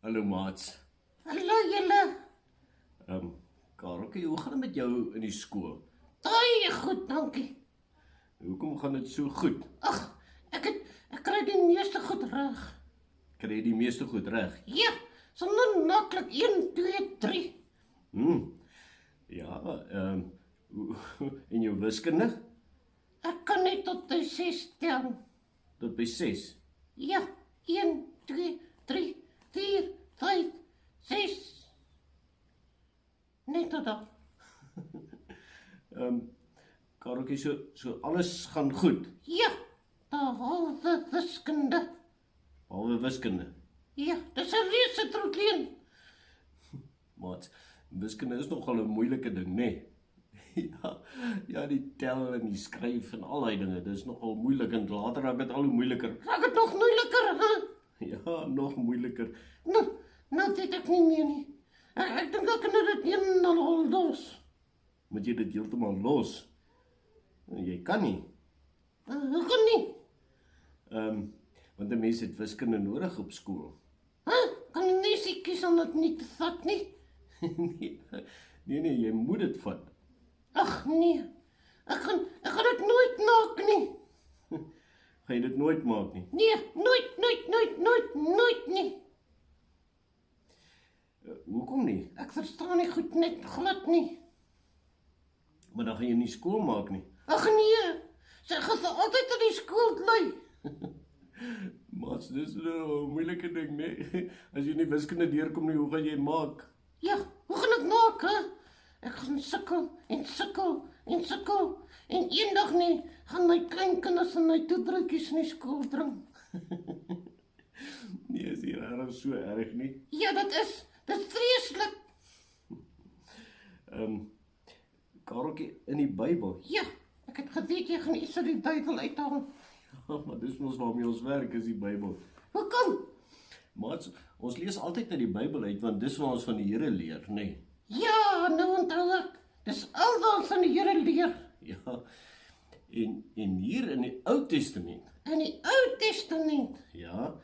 Hallo maats. Hallo julle. Kareltjie, hoe gaan het met jou in die skool? Baie goed, dankie. Hoekom gaan dit so goed? Ag, ek kry die meeste goed reg. Kry jy die meeste goed reg? Ja, sonder maklik 1, 2, 3. Ja, en jou wiskunde? Ek kan net tot die 6 tel. Tot by 6. Ja, 1, 2, 3, 4, 5, 6. Net tot dan. Kareltjie, so alles gaan goed, Ja, behalwe wiskunde. behalwe wiskunde. Ja, dis 'n reuse probleem. Maats, wiskunde is nogal 'n moeilike ding, né? Ja, die tel en die skryf en al daai dinge, dis nogal moeilik en later raak dit al hoe moeiliker. Raak dit nog moeiliker, hè? Ja, nog moeiliker. Nou weet ek nie meer nie. Ek dink ek kan dit eendag los. Moet jy dit heeltemal los? Jy kan nie. Hoe kan nie? Want 'n mens het wiskunde nodig op skool. Kan jy nie sê kies om dit nie te vat nie? Nee, jy moet dit vat. Ag nee, ek gaan dit nooit maak nie. Gaan jy dit nooit maak nie? Nee, nooit nie. Hoekom nie? Ek verstaan nie goed net glad nie. Maar dan gaan jy nie skool maak nie. Ag nee, sy gaan vir altyd in die skool bly. Maats, dis 'n moeilike ding, nee. As jy nie wiskunde deurkom nie, hoe gaan jy maak? Ja, hoe gaan ek maak, hè? Ek gaan sukkel. En eendag nie, gaan my kleinkinders en my toebroodjies in die skool bring. Nee, is hier regtig so erg nie. Ja, dit is vreeslik. Kareltjie, in die Bybel. Ja, ek het geweet jy gaan iets uit die Bybel uithaal. Ja, maar dis mos waarmee ons werk, is die Bybel. Hoekom? Maats, ons lees altyd uit die Bybel uit, want dis wat ons van die Here leer, nê? Ja, nou onthou ek. Dis al wat ons van die Here leer. Ja, en hier in die Ou Testament, In die Ou Testament. ja,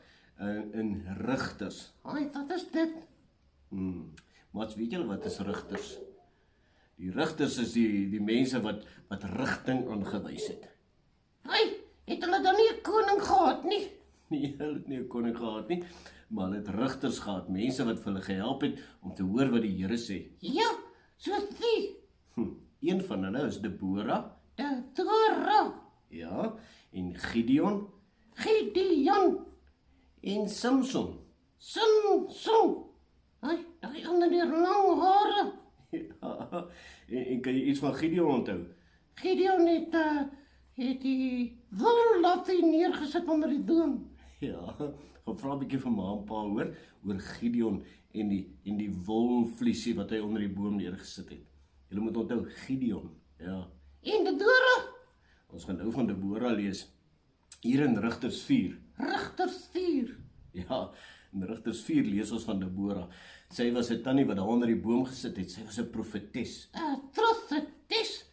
in Rigters. Ai, wat is dit? Maats, weet julle wat is rigters? Die rigters is die mense wat rigting aangewys het. Ai, het hulle dan nie 'n koning gehad nie? Nee, hulle het nie 'n koning gehad nie, maar hulle het rigters gehad, mense wat vir hulle gehelp het om te hoor wat die Here sê. Ja, soos wie? Een van hulle is Deborah, Deborah, ja, en Gideon Gideon, en Samson. Samson. Ai, daai ander die lang hare. Ja, en kan jy iets van Gideon onthou? Gideon het die wol laat neergesit onder die boom. Ja, gaan vra 'n bietjie vir ma en pa oor Gideon en die wolvliesie wat hy onder die boom neergesit het. Julle moet onthou Gideon, ja. En Deborah, Ons gaan nou van Deborah lees hier in Rigters 4. Rigters 4. Ja, in Rigters 4 lees ons van Deborah. Sy was 'n tannie wat daar onder die boom gesit het. Sy was 'n profetes. Profetes.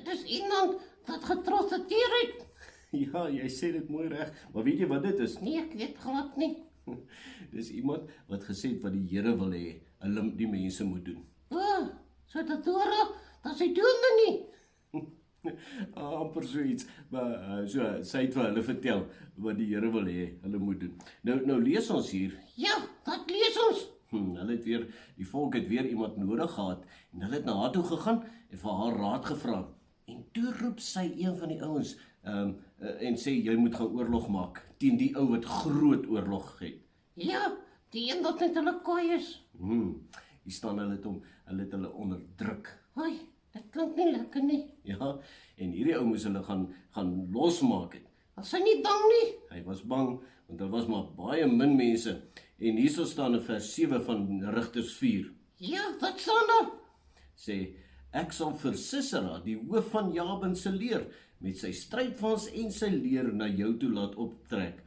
Dis iemand wat getrofeteer het. Ja, jy sê dit mooi reg, maar weet jy wat dit is? Nee, ek weet glad nie. Dis iemand wat gesê het wat die Here wil hê, hulle die mense moet doen. So Deborah, dat sy doende nie. Amper so iets, maar sy het vir hulle vertel wat die Here wil hê, hulle moet doen. Nou lees ons hier, Ja, wat lees ons? die volk het weer iemand nodig gehad, en hulle het na haar toe gegaan, en vir haar raad gevra, en toe roep sy een van die ouens, en sê, jy moet gaan oorlog maak, teen die ou wat groot oorlog het. Ja, die een wat met hulle kooi is. Hier staan hulle het hulle onderdruk. Hoi, dit klink nie lekker nie. Ja, en hierdie ou moes hulle gaan losmaak het. Was hy nie bang nie? Hy was bang, want daar was maar baie min mense. En hierso staan in vers 7 van Rigters 4. Ja, wat staan daar? Sê, ek sal vir Sisera, die hoof van Jabin se leer, met sy strydwaans en sy leer na jou toe laat optrek,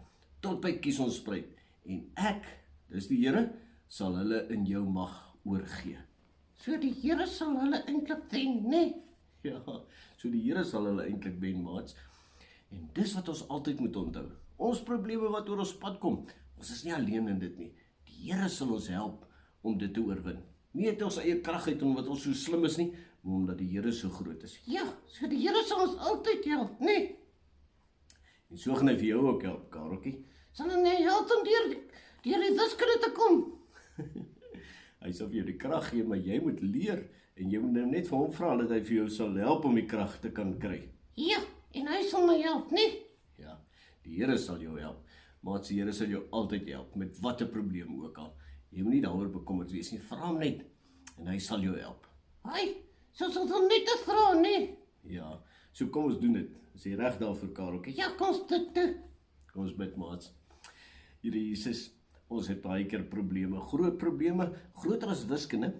tot by Kiesonspruit. En ek, dis die Here, sal hulle in jou mag oorgee. So die Here sal hulle eintlik wen, nee? Ja, so die Here sal hulle eintlik wen, maats. En dis wat ons altyd moet onthou. Ons probleme wat oor ons pad kom, ons is nie alleen in dit nie. Die Die Here sal ons help om dit te oorwin. Nie uit ons eie krag uit omdat ons so slim is nie, maar omdat die Here so groot is. Ja, so die Here sal ons altyd help, nee. En so gaan hy vir jou ook help, Kareltjie. Sal hy nie help om deur die wiskunde te kom? Hy sal vir jou die krag gee, maar jy moet leer en jy moet nou net vir hom vra dat hy vir jou sal help om die krag te kan kry. Ja, en hy sal my help, nee. Ja, die Here sal jou help. Maar die Here sal jou altyd help met watter probleem ook al. Jy moet nie daaroor bekommerd wees nie. Vra hom net en hy sal jou help. Hy, so sal hom net te vra, nee. Ja, so kom ons doen dit. Is jy reg daarvoor, Kareltjie? Ja, kom ons dit toe. Kom ons bid, maats. Here Jesus, ons het baie keer probleme, groot probleme, groter as wiskunde.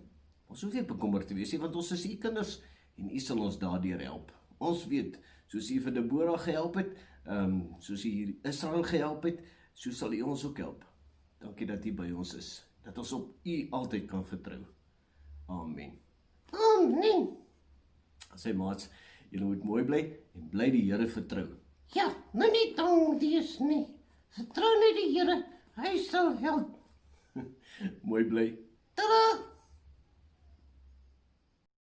Ons hoef nie bekommerd te wees nie, want ons is u kinders en u sal ons daardeur help. Ons weet, soos u vir Deborah gehelp het, soos u hier Israel gehelp het, so sal u ons ook help. Dankie dat u by ons is, dat ons op u altyd kan vertrou. Amen. Amen. Sê maats, julle moet mooi bly en bly die Here vertrou. Ja, nou nie bang wees nie. Vertrou net die Here, hy sal help. Mooi bly. Tada!